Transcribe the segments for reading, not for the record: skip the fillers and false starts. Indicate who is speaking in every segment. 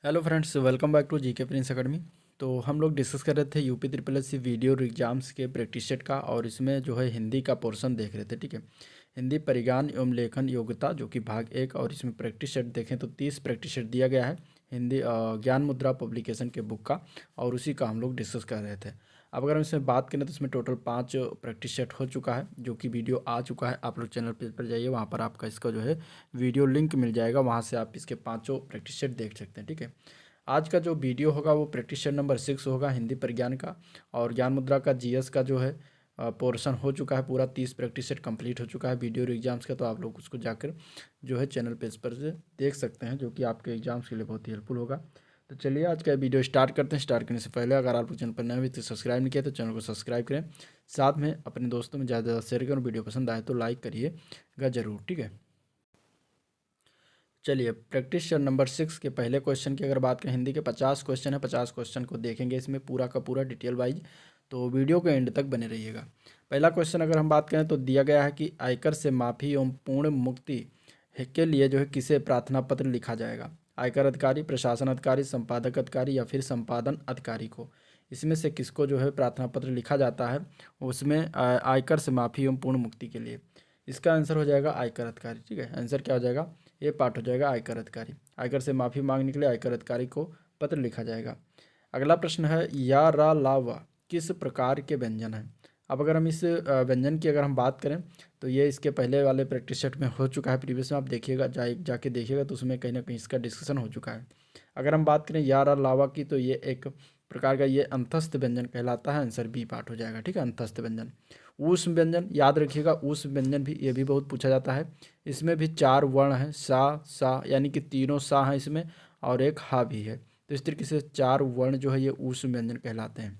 Speaker 1: Hello friends, welcome back to GK Prince academy. तो हम लोग डिस्कस कर रहे थे UP triple S C video exams के प्रैक्टिस सेट का, और इसमें जो है हिंदी का पोर्शन देख रहे थे। ठीक है, हिंदी परिज्ञान एवं लेखन योग्यता जो कि भाग 1, और इसमें प्रैक्टिस सेट देखें तो 30 प्रैक्टिस सेट दिया गया है हिंदी ज्ञान मुद्रा पब्लिकेशन के बुक का, और उसी का हम लोग डिस्कस कर रहे थे। अब अगर हम इसमें बात करें तो इसमें टोटल 5 प्रैक्टिस सेट हो चुका है, जो कि वीडियो आ चुका है। आप लोग चैनल पेज पर जाइए, वहाँ पर आपका इसका जो है वीडियो लिंक मिल जाएगा, वहाँ से आप इसके पाँचों प्रैक्टिस सेट देख सकते हैं। ठीक है, आज का जो वीडियो होगा वो प्रैक्टिस सेट नंबर 6 होगा हिंदी परिज्ञान का, और ज्ञान मुद्रा का जीएस का जो है पोर्शन हो चुका है पूरा। 30 प्रैक्टिस सेट कंप्लीट हो चुका है वीडियो एग्जाम्स का, तो आप लोग उसको जाकर जो है चैनल पेज पर से देख सकते हैं, जो कि आपके एग्जाम्स के लिए बहुत ही हेल्पफुल होगा। तो चलिए आज का वीडियो स्टार्ट करते हैं। स्टार्ट करने से पहले अगर आप लोग चैनल पर नए हुए तो सब्सक्राइब नहीं किया तो चैनल को सब्सक्राइब करें, साथ में अपने दोस्तों में ज़्यादा ज़्यादा शेयर करें। वीडियो पसंद आए तो लाइक करिएगा ज़रूर। ठीक है, चलिए प्रैक्टिस सेट नंबर 6 के पहले क्वेश्चन की अगर बात करें, हिंदी के 50 क्वेश्चन है। 50 क्वेश्चन को देखेंगे इसमें पूरा का पूरा डिटेल वाइज, तो वीडियो के एंड तक बने रहिएगा। पहला क्वेश्चन अगर हम बात करें तो दिया गया है कि आयकर से माफ़ी एवं पूर्ण मुक्ति के लिए जो है किसे प्रार्थना पत्र लिखा जाएगा। आयकर अधिकारी, प्रशासन अधिकारी, संपादक अधिकारी या फिर संपादन अधिकारी को, इसमें से किसको जो है प्रार्थना पत्र लिखा जाता है उसमें आयकर से माफ़ी एवं पूर्ण मुक्ति के लिए। इसका आंसर हो जाएगा आयकर अधिकारी। ठीक है, आंसर क्या हो जाएगा, ये पार्ट हो जाएगा आयकर अधिकारी। आयकर से माफ़ी मांगने के लिए आयकर अधिकारी को पत्र लिखा जाएगा। अगला प्रश्न है या रा ला वा किस प्रकार के व्यंजन हैं। अब अगर हम इस व्यंजन की अगर हम बात करें तो ये इसके पहले वाले प्रैक्टिस सेट में हो चुका है, प्रीवियस में आप देखिएगा, जाके देखिएगा तो उसमें कहीं ना कहीं इसका डिस्कशन हो चुका है। अगर हम बात करें या रा लावा की तो ये एक प्रकार का ये अंतस्थ व्यंजन कहलाता है। आंसर बी पार्ट हो जाएगा। ठीक है, अंतस्थ व्यंजन। ऊष्म व्यंजन याद रखिएगा, ऊष्म व्यंजन भी ये भी बहुत पूछा जाता है। इसमें भी 4 वर्ण हैं, सा यानी कि तीनों सा हैं इसमें, और एक हा भी है। तो इस तरीके से 4 वर्ण जो है ये ऊष्म व्यंजन कहलाते हैं।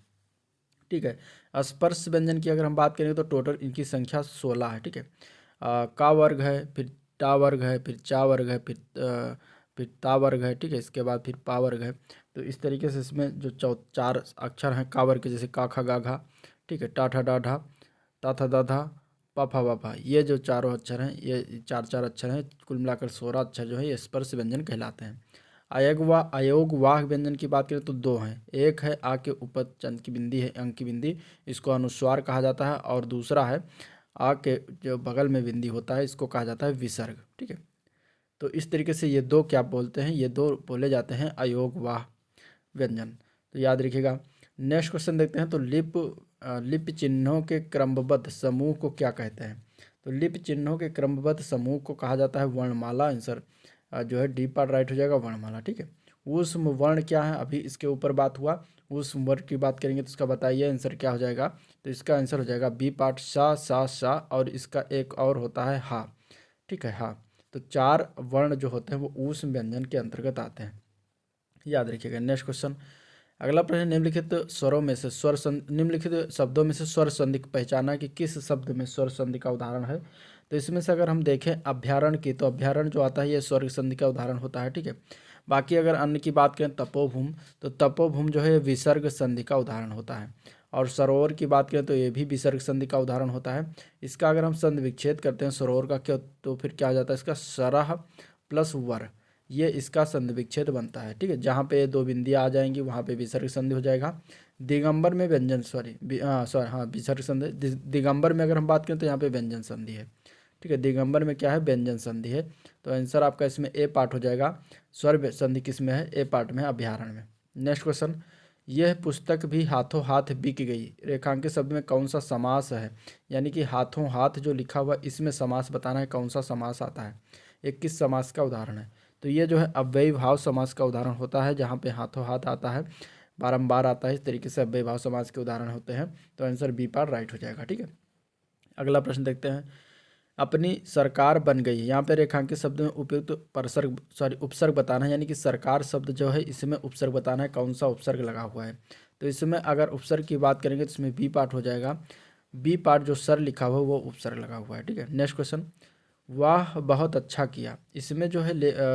Speaker 1: ठीक है, स्पर्श व्यंजन की अगर हम बात करें तो टोटल इनकी संख्या 16 है। ठीक है, का वर्ग है, फिर टा वर्ग है, फिर चा वर्ग है, फिर ता वर्ग है। ठीक है, इसके बाद फिर पा वर्ग है। तो इस तरीके से इसमें जो 4 अक्षर हैं का वर्ग के, जैसे का खा गा घा, ठीक है, टा ठा डा ढा, ता था दा धा, पा फा वा फा, ये जो चारों अक्षर हैं, ये 4 अक्षर हैं, कुल मिलाकर 16 अक्षर जो है ये स्पर्श व्यंजन कहलाते हैं। अयोग वाह व्यंजन की बात करें तो 2 हैं। एक है आ के ऊपर चंद की बिंदी है, अंक की बिंदी, इसको अनुस्वार कहा जाता है, और दूसरा है आ के जो बगल में बिंदी होता है इसको कहा जाता है विसर्ग। ठीक है, तो इस तरीके से ये 2 क्या बोलते हैं, ये 2 बोले जाते हैं अयोग वाह व्यंजन। तो याद रखिएगा। नेक्स्ट क्वेश्चन देखते हैं। तो लिपि चिन्हों के क्रमबद्ध समूह को क्या कहते हैं। तो लिपि चिन्हों के क्रमबद्ध समूह को कहा जाता है वर्णमाला। आंसर जो है डी पार्ट राइट हो जाएगा, वर्णमाला। ठीक है, ऊष्म वर्ण क्या है, अभी इसके ऊपर बात हुआ। ऊष्म वर्ण की बात करेंगे तो इसका बताइए आंसर क्या हो जाएगा। तो इसका आंसर हो जाएगा बी पार्ट सा सा सा, और इसका एक और होता है हा। ठीक है, हा। तो 4 वर्ण जो होते हैं वो ऊष्म व्यंजन के अंतर्गत आते हैं, याद रखिएगा। नेक्स्ट क्वेश्चन, अगला प्रश्न, निम्नलिखित स्वरों में से निम्नलिखित शब्दों में से स्वर संधि को पहचाना कि किस शब्द में स्वर संधि का उदाहरण है। तो इसमें से अगर हम देखें अभ्यारण की, तो अभ्यारण जो आता है ये स्वर संधि का उदाहरण होता है। ठीक है, बाकी अगर अन्य की बात करें तपोभूम, तो तपोभूम जो है विसर्ग संधि का उदाहरण होता है। और सरोवर की बात करें तो ये भी विसर्ग संधि का उदाहरण होता है। इसका अगर हम संधि विच्छेद करते हैं सरोवर का, क्या तो फिर क्या हो जाता है, इसका सरह प्लस वर, ये इसका संधि विच्छेद बनता है। ठीक है, जहाँ पे 2 बिंदियाँ आ जाएंगी वहाँ पे विसर्ग संधि हो जाएगा। दिगंबर में व्यंजन विसर्ग संधि। दिगंबर में अगर हम बात करें तो यहाँ पे व्यंजन संधि है। ठीक है, दिगंबर में क्या है, व्यंजन संधि है। तो आंसर आपका इसमें ए पार्ट हो जाएगा। स्वर संधि किस में है, ए पार्ट में है, अभ्यारण में। नेक्स्ट क्वेश्चन, यह पुस्तक भी हाथों हाथ बिक गई रेखांकित शब्द में कौन सा समास है। यानी कि हाथों हाथ जो लिखा हुआ इसमें समास बताना है, कौन सा समास आता है, एक किस समास का उदाहरण है। तो ये जो है अव्ययी भाव समास का उदाहरण होता है, जहाँ पे हाथों हाथ आता है, बारंबार आता है, इस तरीके से अव्ययी भाव समास के उदाहरण होते हैं। तो आंसर बी पार्ट राइट हो जाएगा। ठीक है, अगला प्रश्न देखते हैं। अपनी सरकार बन गई, यहाँ पे रेखांकित शब्द में उपयुक्त उपसर्ग बताना है, यानी कि सरकार शब्द जो है इसमें उपसर्ग बताना है, कौन सा उपसर्ग लगा हुआ है। तो इसमें अगर उपसर्ग की बात करेंगे तो इसमें बी पार्ट हो जाएगा। बी पार्ट जो सर लिखा हुआ है वो उपसर्ग लगा हुआ है। ठीक है, नेक्स्ट क्वेश्चन, वाह बहुत अच्छा किया, इसमें जो है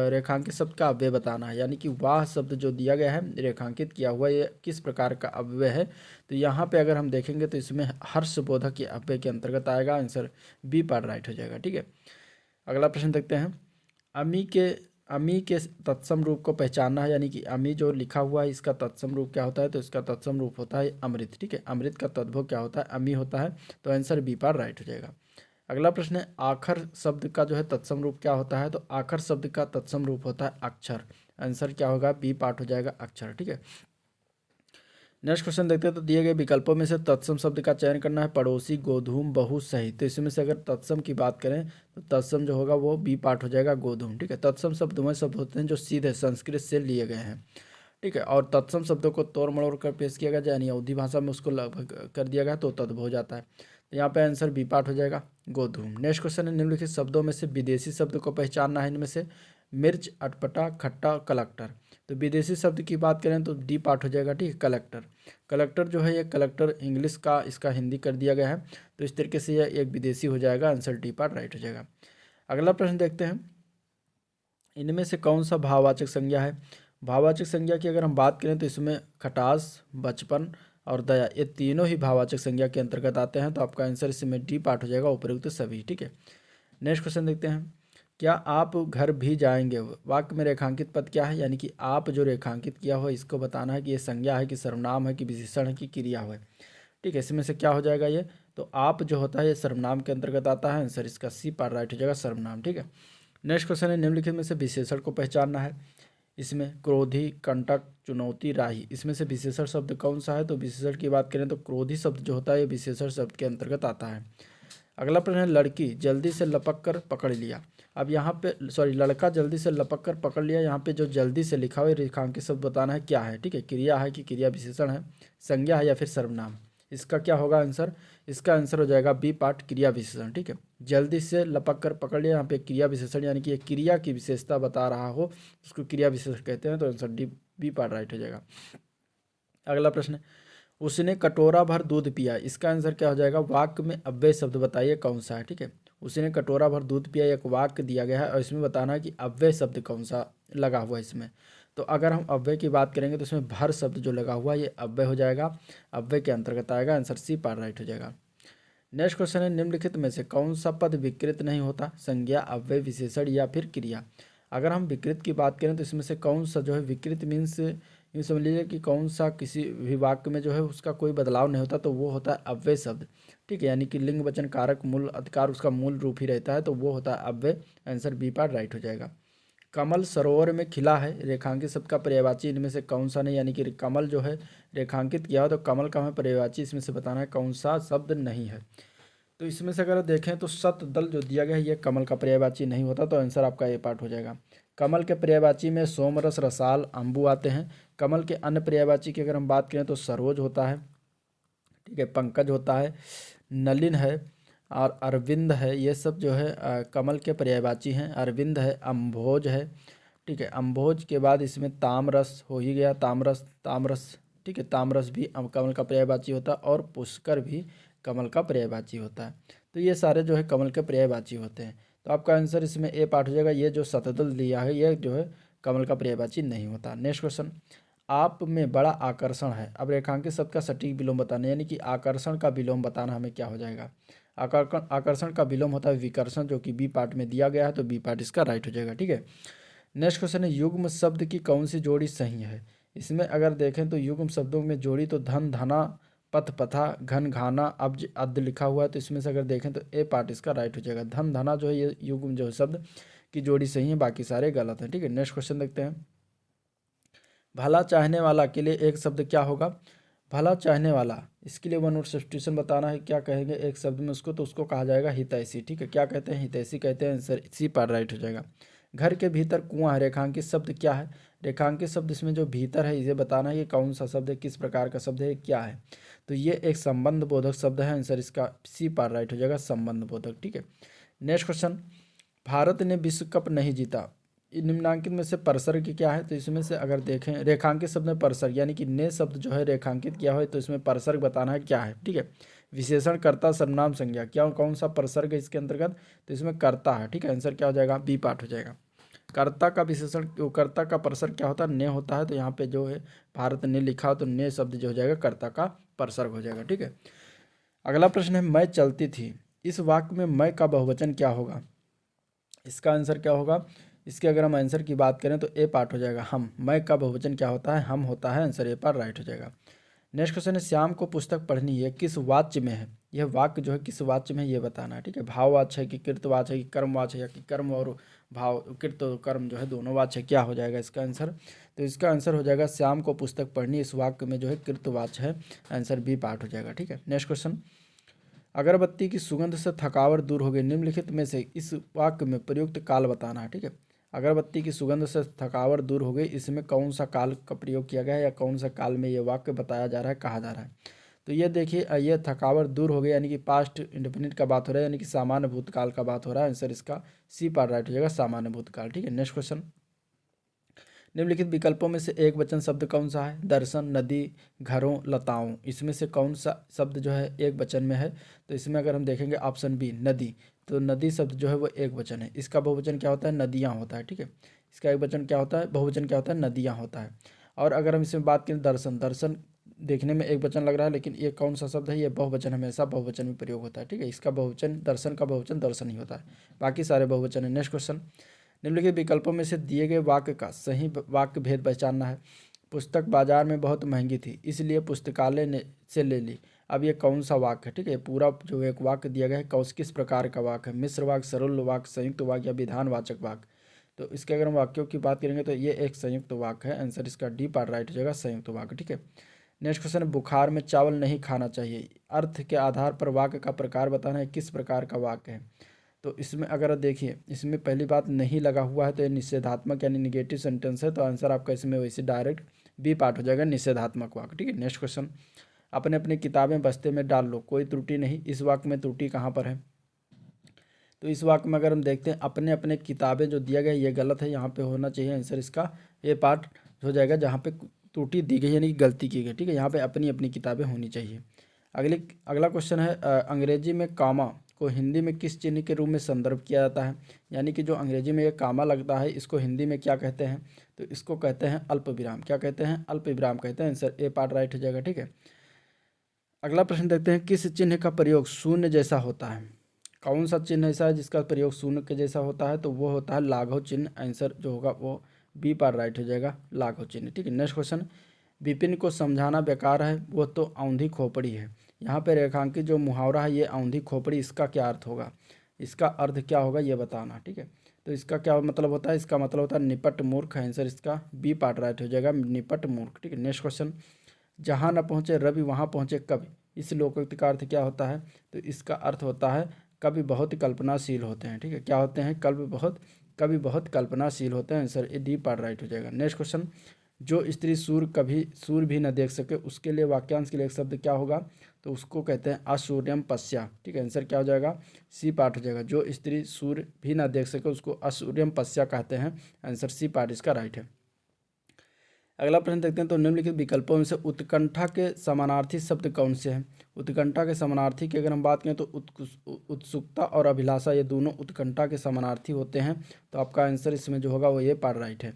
Speaker 1: रेखांकित शब्द का अव्यय बताना है, यानी कि वाह शब्द जो दिया गया है रेखांकित किया हुआ ये किस प्रकार का अव्यय है। तो यहाँ पे अगर हम देखेंगे तो इसमें हर्षबोधक के अव्यय के अंतर्गत आएगा। आंसर बी पार्ट राइट हो जाएगा। ठीक है, अगला प्रश्न देखते हैं। अमी के अमी के तत्सम रूप को पहचानना है, यानी कि अमी जो लिखा हुआ है इसका तत्सम रूप क्या होता है, तो इसका तत्सम रूप होता है अमृत। ठीक है, अमृत का तद्भव क्या होता है, अमी होता है। तो आंसर बी पार्ट राइट हो जाएगा। अगला प्रश्न है आखर शब्द का जो है तत्सम रूप क्या होता है, तो आखर शब्द का तत्सम रूप होता है अक्षर। आंसर क्या होगा, बी पार्ट हो जाएगा अक्षर। ठीक है, नेक्स्ट क्वेश्चन देखते हैं। तो दिए गए विकल्पों में से तत्सम शब्द का चयन करना है, पड़ोसी, गोधूम, बहु, सही। तो इसमें से अगर तत्सम की बात करें तो तत्सम जो होगा वो बी पार्ट हो जाएगा गोधूम। ठीक है, तत्सम शब्द वह शब्द होते हैं जो सीधे संस्कृत से लिए गए हैं। ठीक है, और तत्सम शब्दों को तोड़ मड़ोड़ कर पेश किया गया जाए, यानी अवधी भाषा में उसको लगभग कर दिया गया तो तद्भव हो जाता है। तो यहाँ पे आंसर बी पार्ट हो जाएगा गोधूम। नेक्स्ट क्वेश्चन है निम्नलिखित शब्दों में से विदेशी शब्द को पहचानना है। इनमें से मिर्च, अटपटा, खट्टा, कलेक्टर। तो विदेशी शब्द की बात करें तो डी पार्ट हो जाएगा। ठीक है, कलेक्टर। कलेक्टर जो है ये कलेक्टर इंग्लिश का इसका हिंदी कर दिया गया है, तो इस तरीके से यह एक विदेशी हो जाएगा। आंसर डी पार्ट राइट हो जाएगा। अगला प्रश्न देखते हैं, इनमें से कौन सा भाववाचक संज्ञा है। भाववाचक संज्ञा की अगर हम बात करें तो इसमें खटास, बचपन और दया, ये तीनों ही भाववाचक संज्ञा के अंतर्गत आते हैं। तो आपका आंसर इसमें डी पार्ट हो जाएगा, उपयुक्त सभी। ठीक है, नेक्स्ट क्वेश्चन देखते हैं, क्या आप घर भी जाएंगे, वाक्य में रेखांकित पद क्या है, यानी कि आप जो रेखांकित किया हो इसको बताना है कि ये संज्ञा है कि सर्वनाम है कि विशेषण है कि क्रिया है। ठीक है, इसमें से क्या हो जाएगा ये, तो आप जो होता है ये सर्वनाम के अंतर्गत आता है। आंसर इसका सी पार्ट राइट हो जाएगा, सर्वनाम। ठीक है, नेक्स्ट क्वेश्चन है निम्नलिखित में से विशेषण को पहचानना है। इसमें क्रोधी, कंटक, चुनौती, राही, इसमें से विशेषण शब्द कौन सा है, तो विशेषण की बात करें तो क्रोधी शब्द जो होता है ये विशेषण शब्द के अंतर्गत आता है। अगला प्रश्न है लड़की जल्दी से लपक कर पकड़ लिया। अब यहाँ पे लड़का जल्दी से लपक कर पकड़ लिया, यहाँ पे जो जल्दी से लिखा हुआ है रेखांकित शब्द बताना है क्या है। ठीक है, क्रिया है कि क्रिया विशेषण है, संज्ञा है या फिर सर्वनाम। इसका क्या होगा आंसर, इसका आंसर हो जाएगा बी पार्ट, क्रिया विशेषण। ठीक है, जल्दी से लपक कर पकड़ लिया, यहाँ पे क्रिया विशेषण यानी कि एक क्रिया की विशेषता बता रहा हो उसको क्रिया विशेषण कहते हैं। तो answer D B part right हो जाएगा। अगला प्रश्न, उसने कटोरा भर दूध पिया, इसका आंसर क्या हो जाएगा, वाक्य में अव्यय शब्द बताइए कौन सा है। ठीक है, उसने कटोरा भर दूध पिया एक वाक्य दिया गया है और इसमें बताना है कि अव्यय शब्द कौन सा लगा हुआ है इसमें। तो अगर हम अव्यय की बात करेंगे तो इसमें भर शब्द जो लगा हुआ है ये अव्यय हो जाएगा, अव्यय के अंतर्गत आएगा। आंसर सी पार्ट राइट हो जाएगा। नेक्स्ट क्वेश्चन है निम्नलिखित में से कौन सा पद विकृत नहीं होता, संज्ञा, अव्यय, विशेषण या फिर क्रिया। अगर हम विकृत की बात करें तो इसमें से कौन सा जो है विकृत मीन्स यूँ समझ लीजिए कि कौन सा किसी भी वाक्य में जो है उसका कोई बदलाव नहीं होता, तो वो होता है अव्यय शब्द। ठीक है, यानी कि लिंग वचन कारक मूल अधिकार उसका मूल रूप ही रहता है, तो वो होता है अव्यय। आंसर बी पार्ट राइट हो जाएगा। कमल सरोवर में खिला है, रेखांकित शब्द का पर्यायवाची इनमें से कौन सा नहीं, यानी कि कमल जो है रेखांकित किया हो तो कमल का हमें पर्यायवाची इसमें से बताना है कौन सा शब्द नहीं है। तो इसमें से अगर देखें तो सत दल जो दिया गया है ये कमल का पर्यायवाची नहीं होता, तो आंसर आपका ए पार्ट हो जाएगा। कमल के पर्यायवाची में सोमरस, रसाल, अम्बु आते हैं। कमल के अन्य पर्यायवाची की अगर हम बात करें तो सरोज होता है, ठीक है, पंकज होता है, नलिन है और अरविंद है। ये सब जो है कमल के पर्यायवाची हैं। अरविंद है, अम्भोज है, ठीक है, अम्भोज के बाद इसमें तामरस हो ही गया, तामरस, ठीक है, तामरस भी कमल का पर्यायवाची होता है और पुष्कर भी कमल का पर्यायवाची होता है। तो ये सारे जो है कमल के पर्यायवाची होते हैं। तो आपका आंसर इसमें ए पार्ट हो जाएगा। ये जो शतदल दिया है ये जो है कमल का पर्यायवाची नहीं होता। नेक्स्ट क्वेश्चन, आप में बड़ा आकर्षण है। अब रेखांकित शब्द का सटीक विलोम बताना, यानी कि आकर्षण का विलोम बताना हमें क्या हो जाएगा। आकर्षण का विलोम होता है विकर्षण, जो कि बी पार्ट में दिया गया है, तो बी पार्ट इसका राइट हो जाएगा। ठीक है, नेक्स्ट क्वेश्चन है युग्म शब्द की कौन सी जोड़ी सही है। इसमें अगर देखें तो युग्म शब्दों में जोड़ी तो धन, धना, पथ, पथा, घन, घाना, अब्ज, अद्ध लिखा हुआ है। तो इसमें से अगर देखें तो ए पार्ट इसका राइट हो जाएगा। धन, धना जो है ये युग्म जो है शब्द की जोड़ी सही है, बाकी सारे गलत हैं। ठीक है, नेक्स्ट क्वेश्चन देखते हैं, भला चाहने वाला के लिए एक शब्द क्या होगा। भला चाहने वाला, इसके लिए वन वर्ड सब्स्टिट्यूशन बताना है, क्या कहेंगे एक शब्द में उसको, तो उसको कहा जाएगा हितैषी। ठीक है, क्या कहते हैं, हितैषी कहते हैं। आंसर इसी पर राइट हो जाएगा। घर के भीतर कुआं है, रेखांकित शब्द क्या है। रेखांकित शब्द इसमें जो भीतर है इसे बताना है कि कौन सा शब्द है, किस प्रकार का शब्द है, क्या है। तो ये एक संबंध बोधक शब्द है। आंसर इसका सी पर राइट हो जाएगा, संबंध बोधक। ठीक है, नेक्स्ट क्वेश्चन, भारत ने विश्व कप नहीं जीता, निम्नांकित में से परसर्ग क्या है। तो इसमें से अगर देखें रेखांकित शब्द में परसर्ग यानी कि ने शब्द जो है रेखांकित किया हो, तो इसमें परसर्ग बताना है क्या है। ठीक है, विशेषण, कर्ता, सर्वनाम, संज्ञा, क्या कौन सा परसर्ग है इसके अंतर्गत, तो इसमें कर्ता है। ठीक है, आंसर क्या हो जाएगा, बी पार्ट हो जाएगा। कर्ता का विशेषण, कर्ता का परसर्ग क्या होता है, ने होता है। तो यहाँ पे जो है भारत ने लिखा हो तो ने शब्द जो हो जाएगा कर्ता का परसर्ग हो जाएगा। ठीक है, अगला प्रश्न है मैं चलती थी, इस वाक्य में मैं का बहुवचन क्या होगा। इसका आंसर क्या होगा, इसके अगर हम आंसर की बात करें तो ए पार्ट हो जाएगा हम। मैं का बहुवचन क्या होता है? हम होता है। आंसर ए पार्ट राइट हो जाएगा। नेक्स्ट क्वेश्चन है श्याम को पुस्तक पढ़नी है, किस वाच्य में है? यह वाक्य जो है किस वाच्य में है ये बताना है, ठीक है। भाववाच्य है कि कृतवाच्य है कि कर्मवाच्य है, या कि कर्म और भाव कृत कर्म जो है दोनों वाच्य है, क्या हो जाएगा इसका आंसर? तो इसका आंसर हो जाएगा श्याम को पुस्तक पढ़नी, इस वाक्य में जो है कृतवाच्य है। आंसर बी पार्ट हो जाएगा, ठीक है। नेक्स्ट क्वेश्चन, अगरबत्ती की सुगंध से थकावट दूर हो गई, निम्नलिखित में से इस वाक्य में प्रयुक्त काल बताना है, ठीक है। अगरबत्ती की सुगंध से थकावट दूर हो गई, इसमें कौन सा काल का प्रयोग किया गया है, या कौन सा काल में ये वाक्य बताया जा रहा है, कहा जा रहा है? तो ये देखिए, ये थकावट दूर हो गई यानी कि पास्ट इंडेफिनिट का बात हो रहा है, यानी कि सामान्य भूतकाल का बात हो रहा है। आंसर इसका सी पार्ट राइट हो जाएगा, सामान्य भूतकाल, ठीक है। नेक्स्ट क्वेश्चन, निम्नलिखित विकल्पों में से एक वचन शब्द कौन सा है? दर्शन, नदी, घरों, लताओं, इसमें से कौन सा शब्द जो है एक वचन में है? तो इसमें अगर हम देखेंगे ऑप्शन बी नदी, तो नदी शब्द जो है वो एक वचन है। इसका बहुवचन क्या होता है? नदियाँ होता है, ठीक है। इसका एक वचन क्या होता है? बहुवचन क्या होता है? नदियाँ होता है। और अगर हम इसमें बात करें दर्शन, दर्शन देखने में एक वचन लग रहा है, लेकिन ये कौन सा शब्द है? ये बहुवचन, हमेशा बहुवचन में प्रयोग होता है, ठीक है। इसका बहुवचन, दर्शन का बहुवचन दर्शन ही होता है, बाकी सारे बहुवचन है। नेक्स्ट क्वेश्चन, निम्नलिखित विकल्पों में से दिए गए वाक्य का सही वाक्य भेद पहचानना है। पुस्तक बाजार में बहुत महंगी थी, इसलिए पुस्तकालय ने से ले ली। अब ये कौन सा वाक्य है, ठीक है। पूरा जो एक वाक्य दिया गया है कौन किस प्रकार का वाक्य है? मिश्र वाक्य, सरल वाक्य, संयुक्त वाक्य या विधानवाचक वाक्य? तो इसके अगर हम वाक्यों की बात करेंगे तो ये एक संयुक्त वाक्य है। आंसर इसका डी पार्ट राइट हो जाएगा, संयुक्त वाक्य, ठीक है। नेक्स्ट क्वेश्चन है, बुखार में चावल नहीं खाना चाहिए, अर्थ के आधार पर वाक्य का प्रकार बताना है, किस प्रकार का वाक्य है? तो इसमें अगर देखिए, इसमें पहली बात नहीं लगा हुआ है तो ये निषेधात्मक यानी निगेटिव सेंटेंस है, तो आंसर आपका इसमें वैसे डायरेक्ट बी पार्ट हो जाएगा, निषेधात्मक वाक्य, ठीक है। नेक्स्ट क्वेश्चन, अपने अपनी किताबें बस्ते में डाल लो, कोई त्रुटि नहीं, इस वाक्य में त्रुटि कहाँ पर है? तो इस वाक्य में अगर हम देखते हैं अपने अपने किताबें जो दिया गया ये गलत है, यहाँ पे होना चाहिए आंसर इसका ए पार्ट हो जाएगा, जहाँ पे त्रुटि दी गई यानी कि गलती की गई, ठीक है। यहाँ पे अपनी अपनी किताबें होनी चाहिए। अगला क्वेश्चन है, अंग्रेजी में कामा को हिंदी में किस चिन्ह के रूप में संदर्भ किया जाता है? यानी कि जो अंग्रेजी में ये कामा लगता है इसको हिंदी में क्या कहते हैं? तो इसको कहते हैं अल्प विराम। क्या कहते हैं? अल्प विराम कहते हैं। आंसर ए पार्ट राइट हो जाएगा, ठीक है। अगला प्रश्न देखते हैं, किस चिन्ह का प्रयोग शून्य जैसा होता है? कौन सा चिन्ह ऐसा है जिसका प्रयोग शून्य के जैसा होता है? तो वो होता है लाघव चिन्ह। आंसर जो होगा वो बी पार्ट राइट हो जाएगा, लाघव चिन्ह, ठीक है। नेक्स्ट क्वेश्चन, विपिन को समझाना बेकार है, वो तो औंधी खोपड़ी है। यहाँ पे रेखांकित जो मुहावरा है ये औंधी खोपड़ी, इसका क्या अर्थ होगा? इसका अर्थ क्या होगा ये बताना, ठीक है। तो इसका क्या मतलब होता है? इसका मतलब होता है निपट मूर्ख। आंसर इसका बी पार्ट राइट हो जाएगा, निपट मूर्ख, ठीक है। नेक्स्ट क्वेश्चन, जहाँ न पहुँचे रवि वहाँ पहुँचे कवि, इस लोकोक्ति का अर्थ क्या होता है? तो इसका अर्थ होता है कवि बहुत कल्पनाशील होते हैं, ठीक है। क्या होते हैं? कवि बहुत कल्पनाशील होते हैं। Answer A D part right हो जाएगा। नेक्स्ट क्वेश्चन, जो स्त्री सूर्य भी न देख सके उसके लिए वाक्यांश के लिए एक शब्द क्या होगा? तो उसको कहते हैं असूर्यम पश्या, ठीक है। आंसर क्या हो जाएगा? सी पार्ट हो जाएगा, जो स्त्री सूर्य भी न देख सके उसको असूर्यम पश्या कहते हैं। आंसर सी पार्ट इसका राइट है। अगला प्रश्न देखते हैं, तो निम्नलिखित विकल्पों में से उत्कंठा के समानार्थी शब्द कौन से हैं? उत्कंठा के समानार्थी की अगर हम बात करें तो उत्सुकता और अभिलाषा, ये दोनों उत्कंठा के समानार्थी होते हैं। तो आपका आंसर इसमें जो होगा वो ये पार्ट राइट है।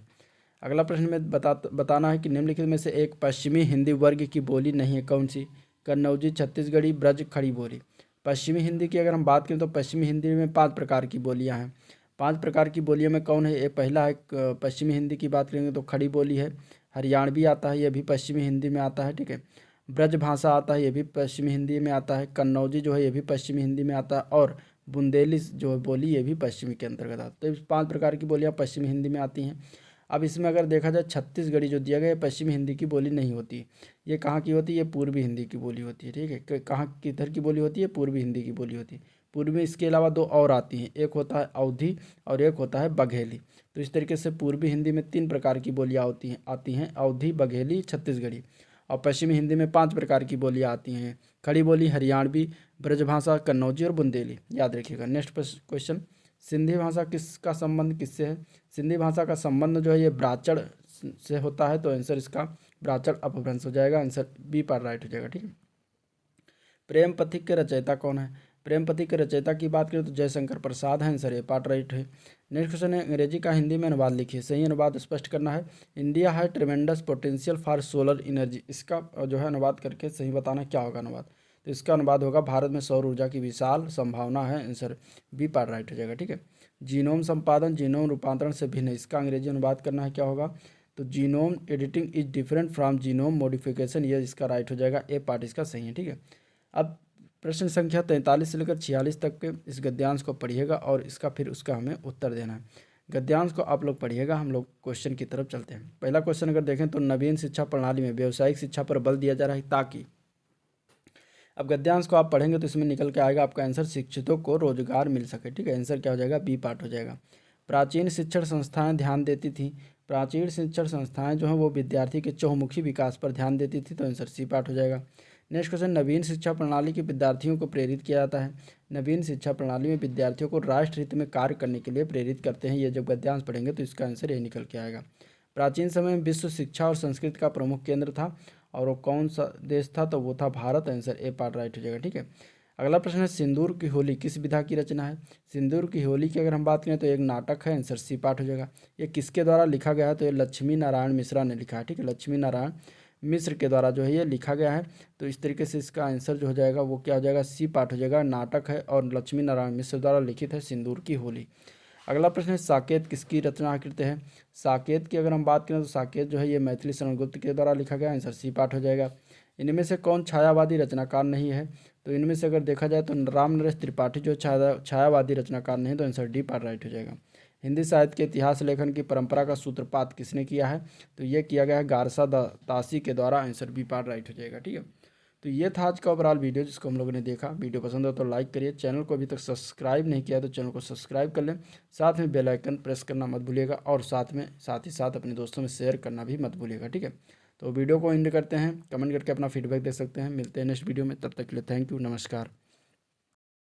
Speaker 1: अगला प्रश्न में बताना है कि निम्नलिखित में से एक पश्चिमी हिंदी वर्ग की बोली नहीं है, कौन सी? कन्नौजी, छत्तीसगढ़ी, ब्रज, खड़ी बोली। पश्चिमी हिंदी की अगर हम बात करें तो पश्चिमी हिंदी में 5 प्रकार की बोलियां हैं। 5 प्रकार की बोलियों में कौन है? ये पहला है, पश्चिमी हिंदी की बात करेंगे तो खड़ी बोली है। हरियाणवी आता है, ये भी पश्चिमी हिंदी में आता है, ठीक है। ब्रज भाषा आता है, ये भी पश्चिमी हिंदी में आता है। कन्नौजी जो है ये भी पश्चिमी हिंदी में आता है, और बुंदेली जो बोली ये भी पश्चिमी के अंतर्गत आता है। तो 5 प्रकार की बोलियाँ पश्चिमी हिंदी में आती हैं। अब इसमें अगर देखा जाए छत्तीसगढ़ी जो दिया गया है पश्चिमी हिंदी की बोली नहीं होती। ये कहाँ की होती है? ये पूर्वी हिंदी की बोली होती है, ठीक है। कहाँ किधर की बोली होती है? पूर्वी हिंदी की बोली होती है। पूर्वी में इसके अलावा 2 और आती हैं, एक होता है अवधी और एक होता है बघेली। तो इस तरीके से पूर्वी हिंदी में 3 प्रकार की बोलियाँ आती हैं, अवधी, बघेली, छत्तीसगढ़ी। और पश्चिमी हिंदी में 5 प्रकार की बोलियाँ आती हैं, खड़ी बोली, हरियाणवी, ब्रजभाषा, कन्नौजी और बुंदेली। याद रखिएगा। नेक्स्ट क्वेश्चन, सिंधी भाषा किसका संबंध किससे है? सिंधी भाषा का संबंध जो है ये ब्राह्मण से होता है। तो आंसर इसका ब्राह्मण अपभ्रंश हो जाएगा। आंसर बी पर राइट हो जाएगा, ठीक है। प्रेम पथिक के रचयिता कौन है? प्रेम पथिक के रचयिता की बात करें तो जयशंकर प्रसाद है। आंसर ए पार्ट राइट है। नेक्स्ट क्वेश्चन है, अंग्रेजी का हिंदी में अनुवाद लिखिए। सही अनुवाद स्पष्ट करना है। इंडिया है ट्रेमेंडस पोटेंशियल फॉर सोलर एनर्जी, इसका जो है अनुवाद करके सही बताना क्या होगा अनुवाद? तो इसका अनुवाद होगा भारत में सौर ऊर्जा की विशाल संभावना है। आंसर बी पार्ट राइट हो जाएगा, ठीक है। जीनोम संपादन, जीनोम रूपांतरण से भिन्न, इसका अंग्रेजी अनुवाद करना है, क्या होगा? तो genome editing is different from genome modification, ये इसका राइट हो जाएगा, ए पार्ट इसका सही है। ठीक है, अब प्रश्न संख्या 43 से लेकर 46 तक के इस गद्यांश को पढ़िएगा और इसका फिर उसका हमें उत्तर देना है। गद्यांश को आप लोग पढ़िएगा, हम लोग क्वेश्चन की तरफ चलते हैं। पहला क्वेश्चन अगर देखें तो नवीन शिक्षा प्रणाली में व्यावसायिक शिक्षा पर बल दिया जा रहा है ताकि, अब गद्यांश को आप पढ़ेंगे तो इसमें निकल के आएगा आपका आंसर शिक्षितों को रोजगार मिल सके। ठीक है, आंसर क्या हो जाएगा? बी पार्ट हो जाएगा। प्राचीन शिक्षण संस्थाएं ध्यान देती थी, प्राचीन शिक्षण संस्थाएं जो हैं वो विद्यार्थी के चहुमुखी विकास पर ध्यान देती थी, तो आंसर सी पार्ट हो जाएगा। नेक्स्ट क्वेश्चन, नवीन शिक्षा प्रणाली के विद्यार्थियों को प्रेरित किया जाता है, नवीन शिक्षा प्रणाली में विद्यार्थियों को राष्ट्र हित में कार्य करने के लिए प्रेरित करते हैं, ये जब गद्यांश पढ़ेंगे तो इसका आंसर ये निकल के आएगा। प्राचीन समय में विश्व शिक्षा और संस्कृति का प्रमुख केंद्र था, और वो कौन सा देश था? तो वो था Bharat, answer A part right हो जाएगा। ठीक है, अगला प्रश्न है सिंदूर की होली किस विधा की रचना है? सिंदूर की होली की अगर हम बात करें तो एक नाटक है, आंसर सी पार्ट हो जाएगा। ये किसके द्वारा लिखा गया है? तो ये लक्ष्मी नारायण मिश्रा ने लिखा है। ठीक है, लक्ष्मी नारायण मिश्र के द्वारा जो है ये लिखा गया है, तो इस तरीके से इसका आंसर जो हो जाएगा वो क्या हो जाएगा? सी पार्ट हो जाएगा। नाटक है और लक्ष्मी नारायण मिश्र द्वारा लिखित है सिंदूर की होली। अगला प्रश्न है साकेत किसकी रचनाकृत है? साकेत की अगर हम बात करें तो साकेत जो है ये मैथिली शरण गुप्त के द्वारा लिखा गया, आंसर सी पार्ट हो जाएगा। इनमें से कौन छायावादी रचनाकार नहीं है? तो इनमें से अगर देखा जाए तो राम नरेश त्रिपाठी जो छायावादी रचनाकार नहीं, तो आंसर डी पार्ट राइट हो जाएगा। हिंदी साहित्य के इतिहास लेखन की परंपरा का सूत्रपात किसने किया है? तो ये किया गया है गारसा तासी के द्वारा, आंसर बी पार्ट राइट हो जाएगा। ठीक है, तो ये था आज का ओवरऑल वीडियो जिसको हम लोगों ने देखा। वीडियो पसंद हो तो लाइक करिए, चैनल को अभी तक सब्सक्राइब नहीं किया तो चैनल को सब्सक्राइब कर लें, साथ में बेल आइकन प्रेस करना मत भूलिएगा, और साथ ही साथ अपने दोस्तों में शेयर करना भी मत भूलिएगा। ठीक है, तो वीडियो को एंड करते हैं, कमेंट करके अपना फीडबैक दे सकते हैं। मिलते हैं नेक्स्ट वीडियो में, तब तक के लिए थैंक यू, नमस्कार।